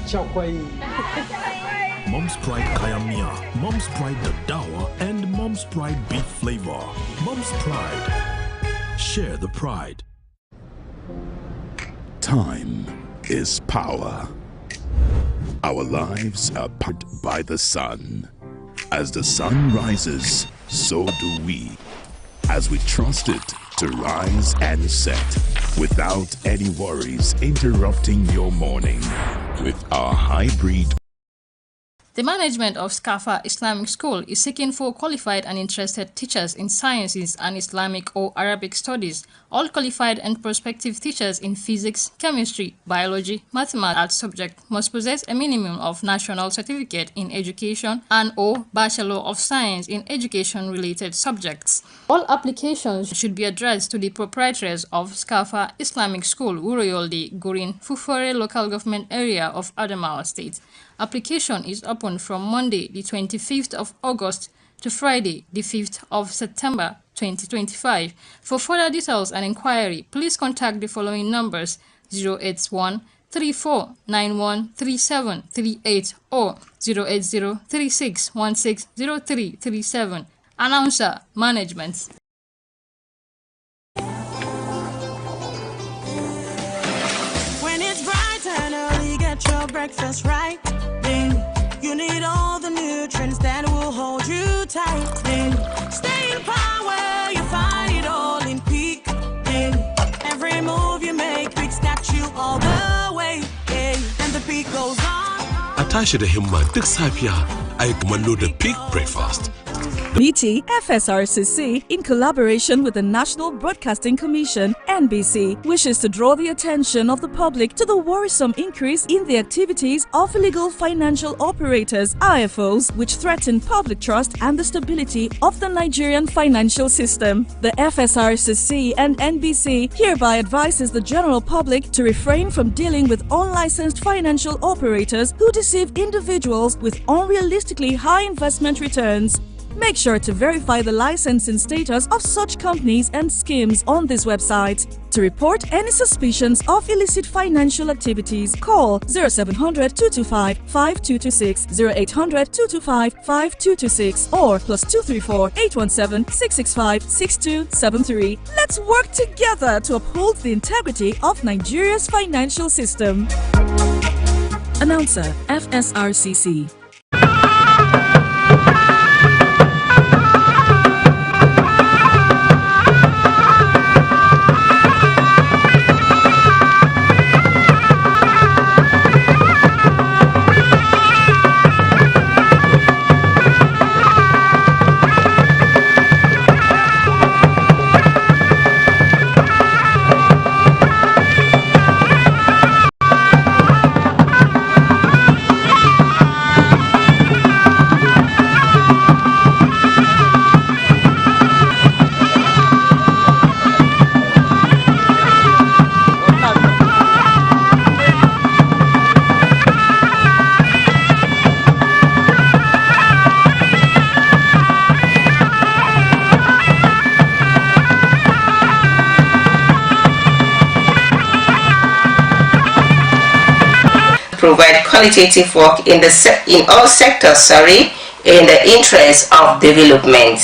Mom's Pride Kayamia, Mom's Pride Dadawa, and Mom's Pride Beef Flavor. Mom's Pride. Share the pride. Time is power. Our lives are powered by the sun. As the sun rises, so do we. As we trust it to rise and set without any worries interrupting your morning with our hybrid. The management of Skafa Islamic School is seeking for qualified and interested teachers in sciences and Islamic or Arabic studies. All qualified and prospective teachers in physics, chemistry, biology, mathematics as subject must possess a minimum of national certificate in education and or Bachelor of Science in education-related subjects. All applications should be addressed to the proprietors of Skafa Islamic School, Uroyolde, Gurin, Fufore local government area of Adamawa State. Application is open from Monday, the 25th of August to Friday, the 5th of September 2025. For further details and inquiry, please contact the following numbers: 081 34 91 37 38 or 080 36 16 03 37. Announcer, Management. When it's bright and early, get your breakfast right. You need all the nutrients that will hold you tight. Stay in power, you find it all in peak. Every move you make, Peak's got you all the way. And the peak goes on. Attache da himma duk safiya ai kumallo da Peak Breakfast. BT FSRCC, in collaboration with the National Broadcasting Commission, NBC, wishes to draw the attention of the public to the worrisome increase in the activities of illegal financial operators, IFOs, which threaten public trust and the stability of the Nigerian financial system. The FSRCC and NBC hereby advises the general public to refrain from dealing with unlicensed financial operators who deceive individuals with unrealistically high investment returns. Make sure to verify the licensing status of such companies and schemes on this website. To report any suspicions of illicit financial activities, call 0700 225 5226, 0800 225 5226 or +234 817 665 6273. Let's work together to uphold the integrity of Nigeria's financial system. Announcer, FSRCC. Provide qualitative work in all sectors, in the interest of development.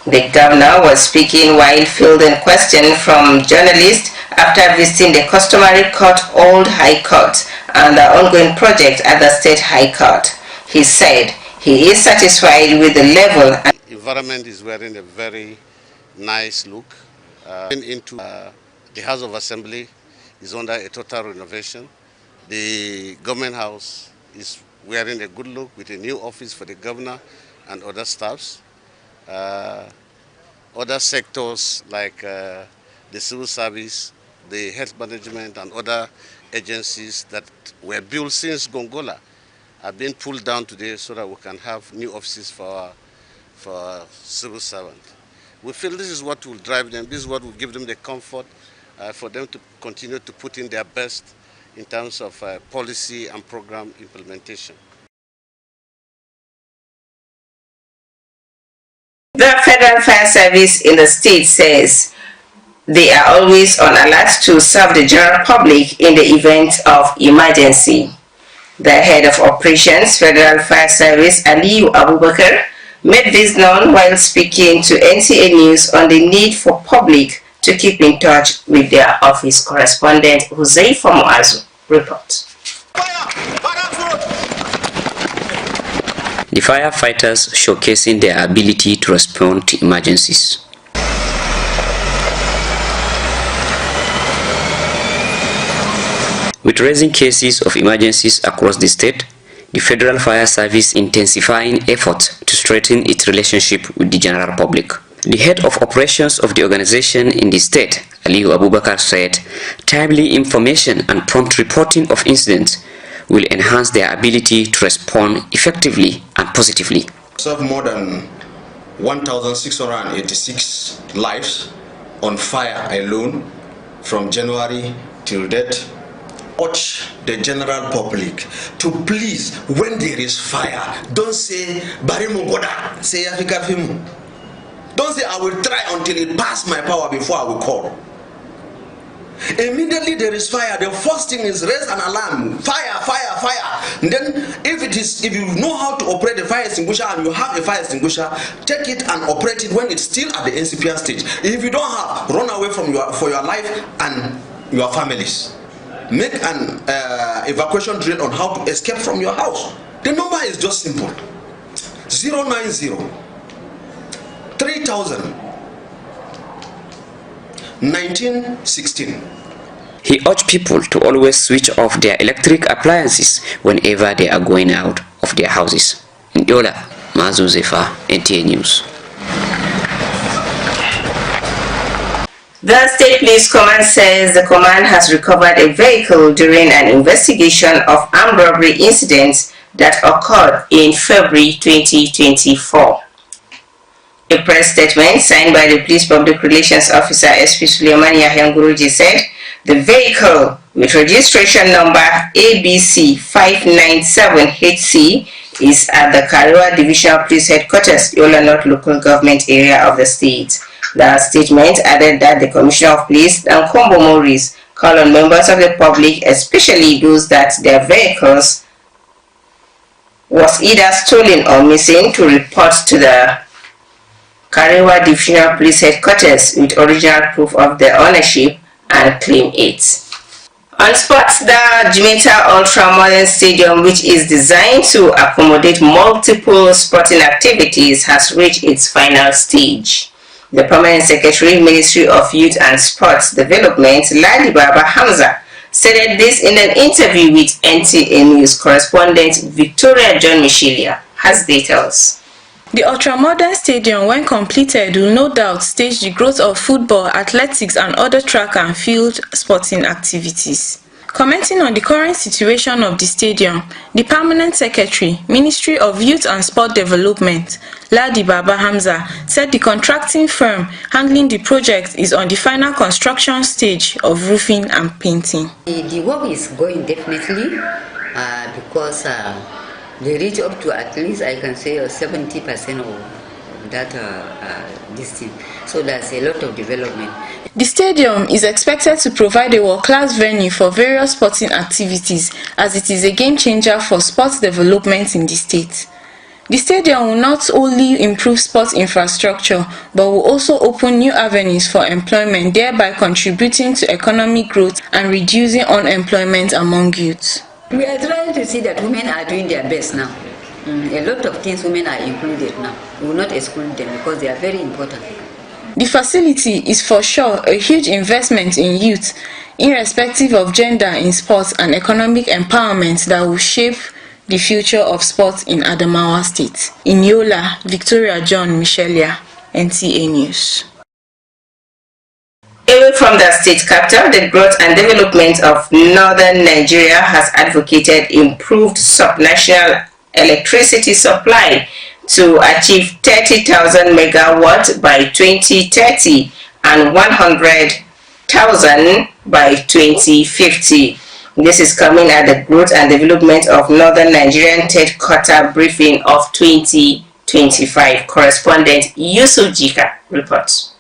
The governor was speaking while fielding questions from journalists after visiting the customary court, Old High Court, and the ongoing project at the State High Court. He said he is satisfied with the level. The environment is wearing a very nice look. The House of Assembly is under a total renovation. The government house is wearing a good look with a new office for the governor and other staffs. Other sectors like the civil service, the health management and other agencies that were built since Gongola are being pulled down today so that we can have new offices for our civil servants. We feel this is what will drive them, this is what will give them the comfort for them to continue to put in their best in terms of policy and program implementation. The Federal Fire Service in the state says they are always on alert to serve the general public in the event of emergency. The head of operations, Federal Fire Service, Aliyu Abubakar, made this known while speaking to NTA News on the need for public to keep in touch with their office. Correspondent Huzaifa Muazu reports. The firefighters showcasing their ability to respond to emergencies. With rising cases of emergencies across the state, the Federal Fire Service intensifying efforts to strengthen its relationship with the general public. The head of operations of the organization in the state, Aliyu Abubakar, said timely information and prompt reporting of incidents will enhance their ability to respond effectively and positively. Served more than 1,686 lives on fire alone from January till date. Urge the general public to please, when there is fire, don't say Barimu Goda, say Africa Fimu. Don't say I will try until it pass my power before I will call. Immediately there is fire, the first thing is raise an alarm. Fire, fire, fire. And then if you know how to operate a fire extinguisher and you have a fire extinguisher, take it and operate it when it's still at the incipient stage. If you don't have, run away from for your life and your families. Make an evacuation drill on how to escape from your house. The number is just simple. 090 3000 1916. He urged people to always switch off their electric appliances whenever they are going out of their houses. Nta Yola, Mazu Zefa, NTA News. The State Police Command says the command has recovered a vehicle during an investigation of armed robbery incidents that occurred in February 2024. A press statement signed by the Police Public Relations Officer SP Suleiman Yahyanguruji said the vehicle with registration number ABC 597HC is at the Kariwa Divisional Police Headquarters, Yola North Local Government Area of the state. The statement added that the Commissioner of Police, Nkombo Maurice, called on members of the public, especially those that their vehicles was either stolen or missing, to report to the Kariwa Divisional Police Headquarters with original proof of their ownership and claim it. On sports, the Jimeta Ultra-Modern Stadium, which is designed to accommodate multiple sporting activities, has reached its final stage. The Permanent Secretary, Ministry of Youth and Sports Development, Ladi Baba Hamza, stated this in an interview with NTA News correspondent Victoria John Michelia. Has details. The ultra-modern stadium, when completed, will no doubt stage the growth of football, athletics and other track and field sporting activities. Commenting on the current situation of the stadium, the Permanent Secretary, Ministry of Youth and Sport Development, Ladi Baba Hamza, said the contracting firm handling the project is on the final construction stage of roofing and painting. The work is going definitely because they reach up to at least, I can say, 70% of that distance. So there's a lot of development. The stadium is expected to provide a world-class venue for various sporting activities, as it is a game changer for sports development in the state. The stadium will not only improve sports infrastructure, but will also open new avenues for employment, thereby contributing to economic growth and reducing unemployment among youth. We are trying to see that women are doing their best now. A lot of things women are included now. We will not exclude them because they are very important. The facility is for sure a huge investment in youth, irrespective of gender, in sports and economic empowerment that will shape the future of sports in Adamawa State. In Yola, Victoria John Michelia, NTA News. Away from the state capital, the Growth and Development of Northern Nigeria has advocated improved subnational electricity supply to achieve 30,000 megawatts by 2030 and 100,000 by 2050. This is coming at the Growth and Development of Northern Nigerian third quarter briefing of 2025. Correspondent Yusuf Jika reports.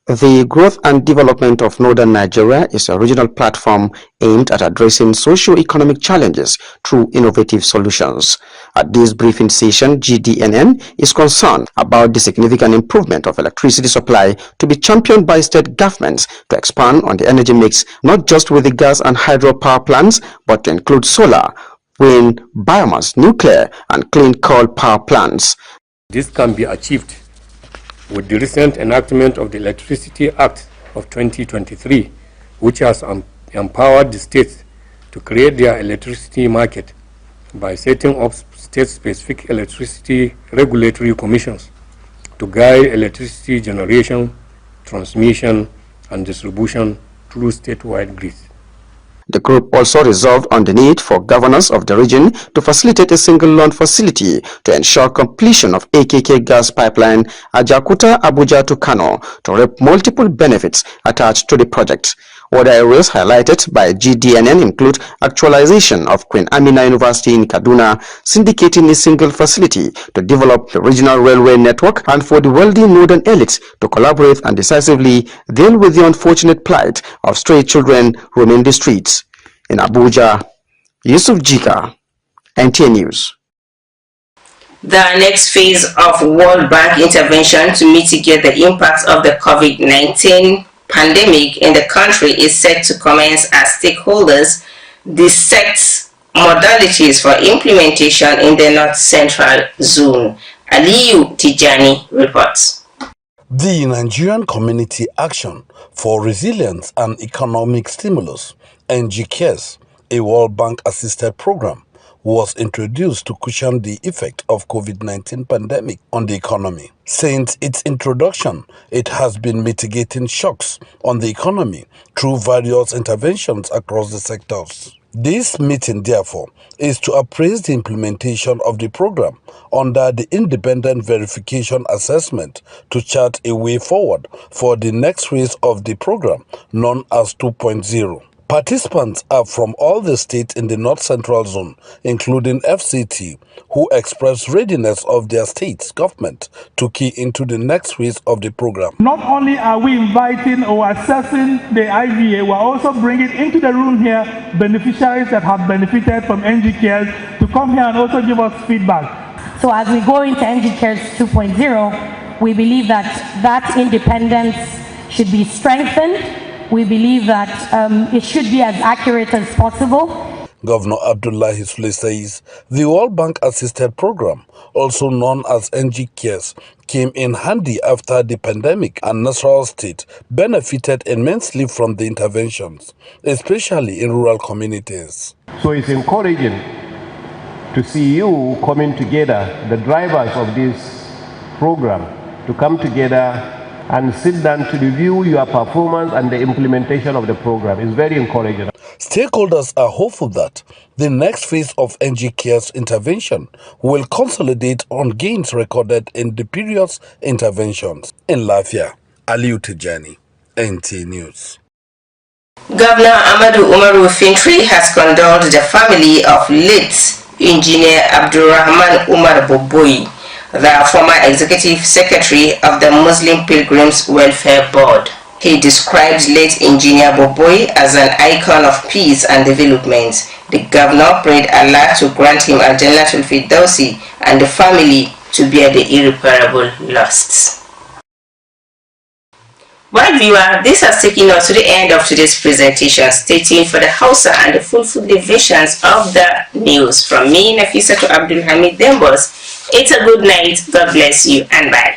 The Growth and Development of Northern Nigeria is a regional platform aimed at addressing socio-economic challenges through innovative solutions. At this briefing session, GDNN is concerned about the significant improvement of electricity supply to be championed by state governments to expand on the energy mix, not just with the gas and hydropower plants, but to include solar, wind, biomass, nuclear, and clean coal power plants. This can be achieved with the recent enactment of the Electricity Act of 2023, which has empowered the states to create their electricity market by setting up state-specific electricity regulatory commissions to guide electricity generation, transmission, and distribution through statewide grids. The group also resolved on the need for governors of the region to facilitate a single loan facility to ensure completion of AKK gas pipeline Ajakuta Abuja to Kano to reap multiple benefits attached to the project. Other areas highlighted by GDNN include actualization of Queen Amina University in Kaduna, syndicating a single facility to develop the regional railway network, and for the wealthy northern elites to collaborate and decisively deal with the unfortunate plight of stray children roaming the streets. In Abuja, Yusuf Jika, NTA News. The next phase of World Bank intervention to mitigate the impacts of the COVID-19 pandemic in the country is set to commence as stakeholders dissect modalities for implementation in the North Central Zone. Aliyu Tijani reports. The Nigerian Community Action for Resilience and Economic Stimulus, NGCARES, a World Bank-assisted program, was introduced to cushion the effect of COVID-19 pandemic on the economy. Since its introduction, it has been mitigating shocks on the economy through various interventions across the sectors. This meeting, therefore, is to appraise the implementation of the program under the independent verification assessment to chart a way forward for the next phase of the program, known as 2.0. Participants are from all the states in the North Central Zone, including FCT, who expressed readiness of their state's government to key into the next phase of the program. Not only are we inviting or assessing the IVA, we're also bringing into the room here beneficiaries that have benefited from NGCARES to come here and also give us feedback. So as we go into NGCARES 2.0, we believe that independence should be strengthened. We believe that it should be as accurate as possible. Governor Abdullahi Sule says the World Bank Assisted Program, also known as NGCARES, came in handy after the pandemic, and Nasarawa State benefited immensely from the interventions, especially in rural communities. So it's encouraging to see you coming together, the drivers of this program, to come together and sit down to review your performance and the implementation of the program. It's very encouraging. Stakeholders are hopeful that the next phase of NGCARES intervention will consolidate on gains recorded in the previous interventions. In Lafia, Aliyu Tijani, NTA News. Governor Amadu Umaru Fintri has condoled the family of late Engineer Abdurrahman Umar Boboyi, the former executive secretary of the Muslim Pilgrims Welfare Board. He described late Engineer Boboyi as an icon of peace and development. The governor prayed Allah to grant him Al-Jannatul Firdausi and the family to bear the irreparable loss. Well, viewer, this has taken us to the end of today's presentation. Stay tuned for the Hausa and the full versions of the news. From me, Nafisa to Abdul Hamid Dembos, it's a good night. God bless you and bye.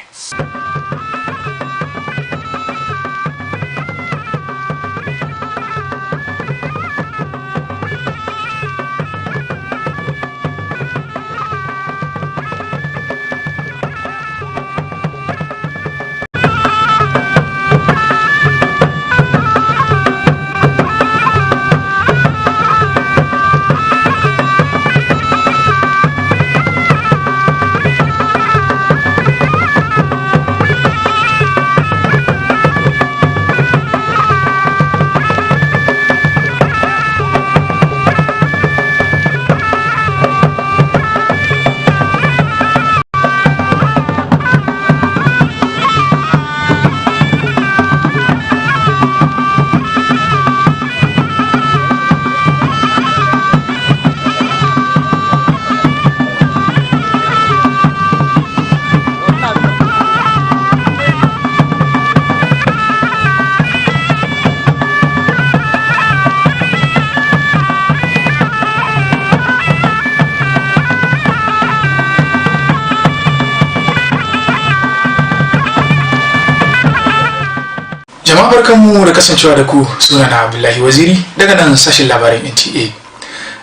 barkanmu da kasancewa da ku, sunana Abdullahi Waziri daga nan sashen labarin NTA.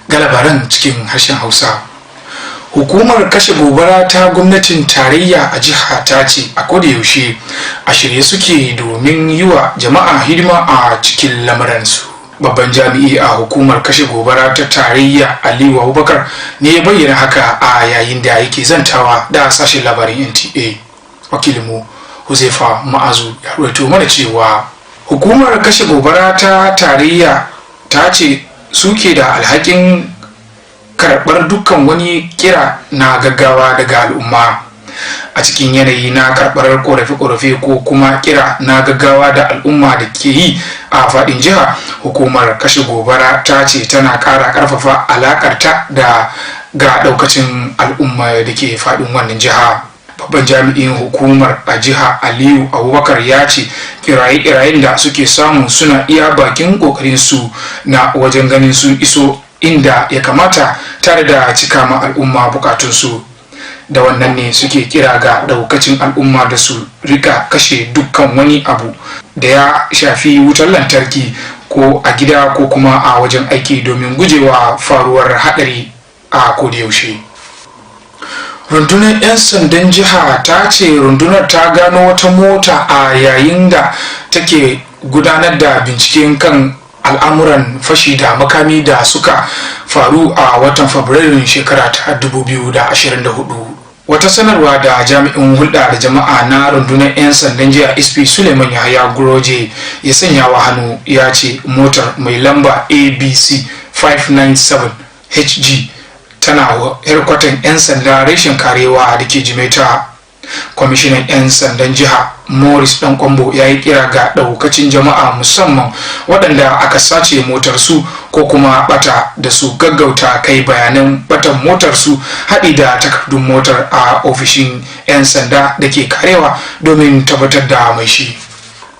Ga labaran cikin harshen Hausa. Hukumar kashe gobara ta gwamnatin tarayya a jiha ta ce a kodayaushe a shirye suke domin yi wa jama'a hidima a cikin lamuransu. Babban jami'i a hukumar kashe gobara ta tarayya Aliyu Abubakar ne ya bayyana haka a yayin da yake zantawa da sashen labarin NTA. Wakilinmu Huzaifa Ma'azu ya rawaito mana cewa hukumar kashe gobara ta tarayya ta ce suke da alhakin karɓar dukkan wani kira na gaggawa daga al'umma a cikin yanayi na karɓar ƙorafe-ƙorafe ko kuma kira na gaggawa da al'umma da ke yi a faɗin jiha. Hukumar kashe gobara ta ce tana ƙara ƙarfafa alaƙarta da ga ɗaukacin al'umma da ke faɗin wannan jiha. Babban jami'in hukumar a jiha Aliyu Abubakar ya ce kiraye-kirayen da suke samu suna iya bakin kokarin su na wajen ganin sun iso inda ya kamata tare da cika ma al'umma bukatunsu. Da wannan ne suke kira ga daukacin al'umma da su rika kashe dukkan wani abu da ya shafi wutar lantarki ko a gida ko kuma a wajen aiki domin gujewa faruwar haɗari a kodayaushe. Rundunar 'yan sandan jiha ta ce rundunar ta gano wata mota a yayin da take gudanar da binciken kan al'amuran fashi da makami da suka faru a watan Fabrairun shekara ta 2024. Wata sanarwa da jami'in hulɗa da jama'a na rundunar 'yan sandan jiha SP Suleiman Yahaya Guroje ya sanya wa hannu ya ce motar mai lamba ABC 597 HG tana herkwatan 'yan sanda reshen karewa da ke Jimeta. Kwamishinan 'yan sandan jiha Morris Dankwambo ya yi kira ga daukacin jama'a musamman waɗanda aka sace motarsu ko kuma bata da su gaggauta kai bayanan batan motarsu haɗi da takardun motar a ofishin 'yan sanda da ke karewa domin tabbatar da mai shi.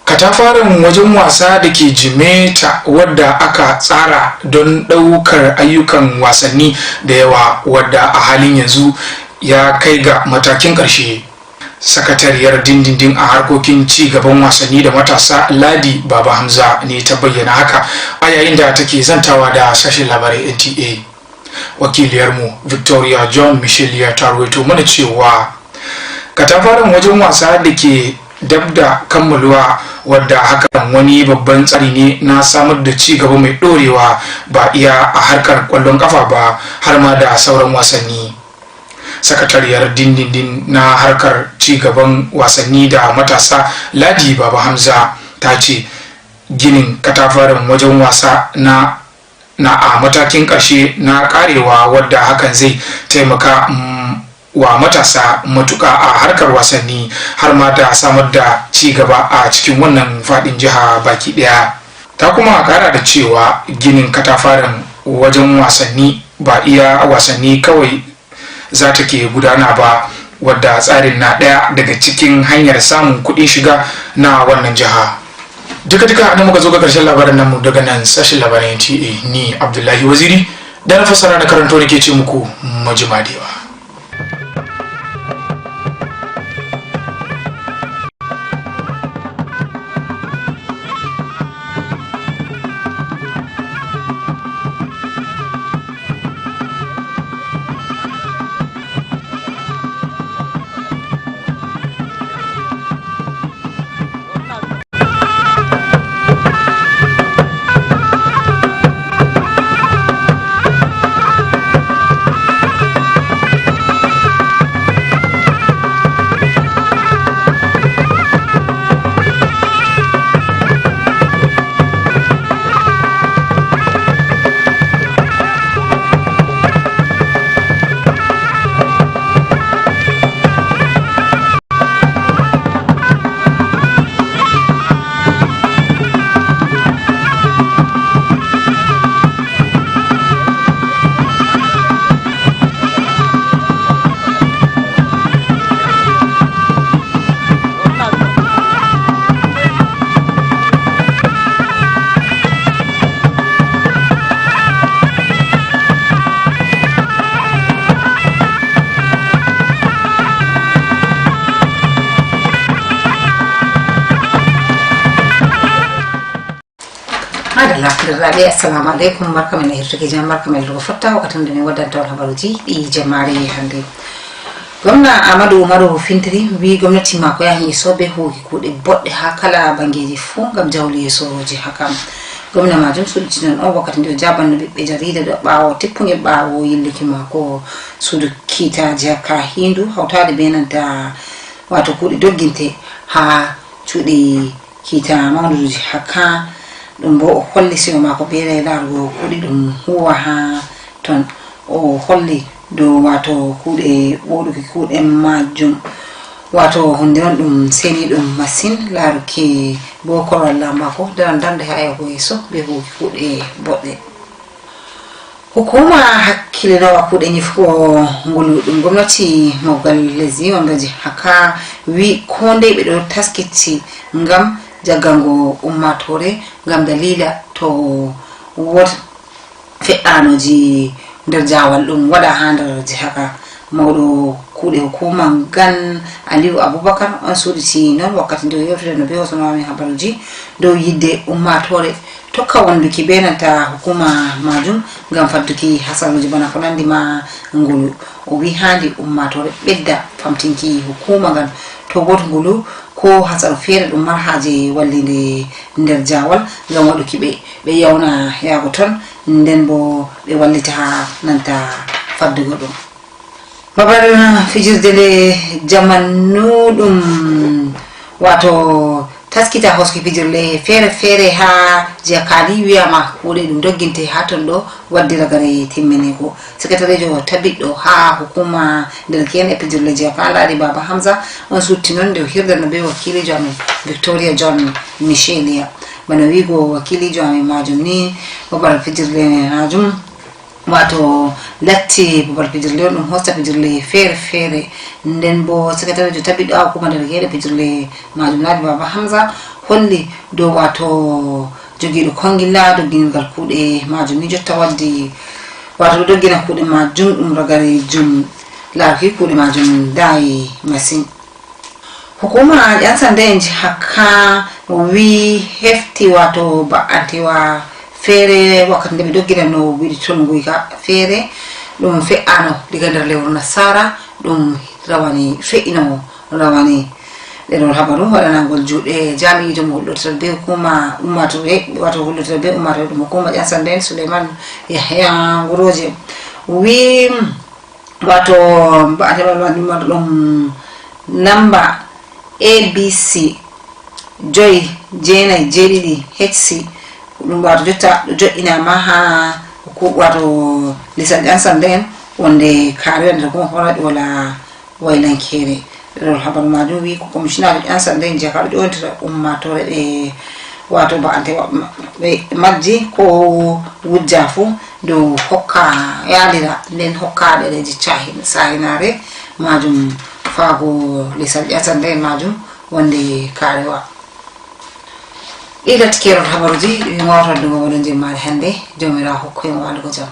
Katafaren wajen wasa da ke Jimeta wadda aka tsara don ɗaukar ayyukan wasanni da yawa wadda a halin yanzu ya kai ga matakin ƙarshe. Sakatariyar dindindin a harkokin ci gaban wasanni da matasa Ladi Baba Hamza ne ta bayyana haka a yayin da take zantawa da sashen labarai NTA. Wakiliyarmu Victoria John Michel ya tarwaito mana cewa katafaren wajen wasa da ke dab da kammaluwa wadda hakan wani babban tsari ne na samar da ci gaba mai dorewa ba iya a harkar kwallon kafa ba har ma da sauran wasanni. Sakatariyar dindindin na harkar ci gaban wasanni da matasa Ladi Baba Hamza ta ce ginin katafaren wajen wasa na a matakin ƙarshe na karewa wadda hakan zai taimaka wa matasa matuƙa a harkar wasanni har ma da samar da ci gaba a cikin wannan faɗin jiha baki ɗaya. Ta kuma ƙara da cewa ginin katafaren wajen wasanni ba iya wasanni kawai za ta ke gudana ba wadda tsarin na ɗaya daga cikin hanyar samun kuɗin shiga na wannan jiha. Duka na muka zo ga ƙarshen labaran namu daga nan sashen labaran NTA. Ni Abdullahi Waziri da na fassara da karanto nake ce muku majimadewa. Allah rabi assalamu alaikum barkamen hirtuki jam barkamen lugo fotta wakati ndemi wadanta habaruji di jamare hande gwamna Amadou Umaru Fintiri wi gwamnati mako yahi sobe hoki kude bodde ha kala bangeji fu ngam jawli yesoji hakam gwamna majum sudji non o wakati ndo jaban be jarida do bawo tippunge bawo yilliki mako sudu kita jaka hindu hawtade benanta wato kude dogginte ha cudi kita mawduji haka dum bo holli sino mako bere largo kudi dum huwa ha ton o holli do wato kude woduki kude majum wato hunde on dum seni dum masin laruki bo koralla mako dande haya ko yeso be kude bodde hukuma hakkilino kude nyifko ngulu dum gomnati mogal lezi ongaji haka wi konde be do taskiti ngam jagango ummatore ngam dalila to wot fe'anoji nder jawal dum wada ha nder haka mawdo kude hukuma gan Aliou Abubakar on suditi non wakkati ndo yewtede no be osonami habaruji do yidde ummatore tokka wonduki benanta hukuma majum ngam fadduki hasanuji bana ko nandi ma ngulu o wi handi ummatore bedda famtinki hukuma gan to goto ngulu ko hasaru fere dum mar haje wallinde nder jawal ngam waduki be yawna yago ton nden bo be wallita ha nanta faddugo dum babal fijirde le jamanu dum wato taskita hoski fijirle fere ha jakali wiyama wode dum dogginte ha ton do waddira gare timmini ko secretaire tabiddo ha hukuma nder ken e fijirle jakala baba Hamza on sutti non de hirda no be wakili jami Victoria John Michelia bana wigo wakili jami majum ni babal fijirle najum wato latti babal fijirle dum hosta fijirle fere nden bo secretaire tabiddo hukuma nder ken e fijirle majum baba Hamza holli do wato jogido kongilla doggingal kude majum ni jotta waddi wato doggina kude majum dum ragare jum laaki kude majum dai masin hukuma yan sande haka wi hefti wato ba'antiwa fere wakati be doggina no wi ton guika fere dum fe'ano diga der lewru nasara dum rawani fe'ino rawani den habaru wadana gol juude jami'i jom holloto be hukuma ummatore wato holloto be ummatore dum hukuma yan sande Suleiman Yahya Ngoroje wi wato ba'ataba dum number ABC joy jena jedidi HC dum wato jotta jo'ina ma ha ko wato lisan yan sande wonde kare da kuma horadi wala waylan kere do habar majum wi ko commissioner yan sande jakar do onta ummatore e wato ba ante be majji ko wujjafu do hokka yalira nden hokkade de chahi sahinare majum fago lisan yan sande majum wonde karewa ilat kero habaruji mi wawta do wonde mari hande jomira hokko mo walugo jam